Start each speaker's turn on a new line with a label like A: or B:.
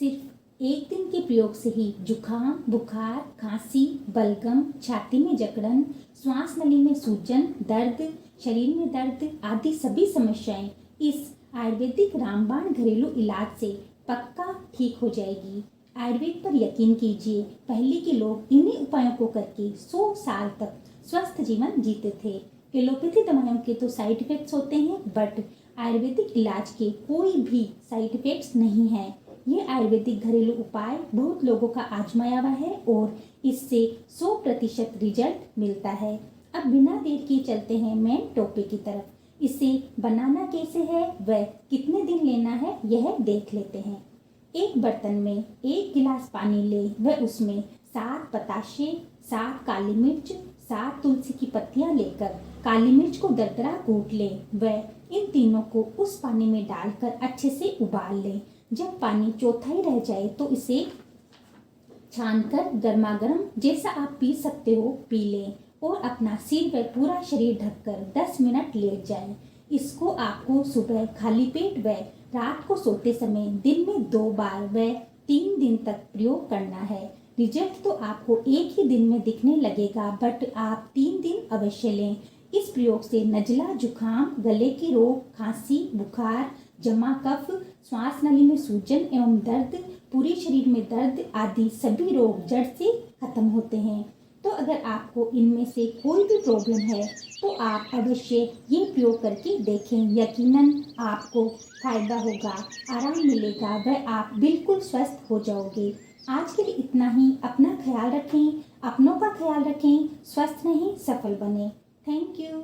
A: सिर्फ एक दिन के प्रयोग से ही जुखाम, बुखार, खांसी, बलगम, छाती में जकड़न, श्वास नली में सूजन, दर्द, शरीर में दर्द आदि सभी समस्याएं इस आयुर्वेदिक रामबाण घरेलू इलाज से पक्का ठीक हो जाएगी। आयुर्वेद पर यकीन कीजिए, पहले के लोग इन्हीं उपायों को करके 100 साल तक स्वस्थ जीवन जीते थे। एलोपैथी दवाइयों के तो साइड इफेक्ट्स होते हैं, बट आयुर्वेदिक इलाज के कोई भी साइड इफेक्ट्स नहीं हैं। ये आयुर्वेदिक घरेलू उपाय बहुत लोगों का आजमाया हुआ है और इससे 100% रिजल्ट मिलता है। अब बिना देर किए चलते हैं मेन टॉपिक की तरफ। इसे बनाना कैसे है व कितने दिन लेना है यह देख लेते हैं। एक बर्तन में 1 गिलास पानी ले व उसमें 7 बताशे, 7 काली मिर्च, 7 तुलसी की पत्तियां लेकर काली मिर्च को दरदरा कूट ले व इन तीनों को उस पानी में डालकर अच्छे से उबाल ले। जब पानी चौथाई रह जाए तो इसे छानकर गर्मा गर्म जैसा आप पी सकते हो पी लें और अपना सिर व पूरा शरीर ढककर 10 मिनट लेट जाएं। इसको आपको सुबह खाली पेट व रात को सोते समय दिन में 2 बार व 3 दिन तक प्रयोग करना है। रिजल्ट तो आपको एक ही दिन में दिखने लगेगा, बट आप 3 दिन अवश्य लें। इस प्रयोग से नजला, जुखाम, गले के रोग, खांसी, बुखार, जमा कफ, श्वास नली में सूजन एवं दर्द, पूरे शरीर में दर्द आदि सभी रोग जड़ से खत्म होते हैं। तो अगर आपको इनमें से कोई भी प्रॉब्लम है तो आप अवश्य ये प्रयोग करके देखें। यकीनन आपको फायदा होगा, आराम मिलेगा व आप बिल्कुल स्वस्थ हो जाओगे। आज के लिए इतना ही। अपना ख्याल रखें, अपनों का ख्याल रखें, स्वस्थ रहें, सफल बने। Thank you.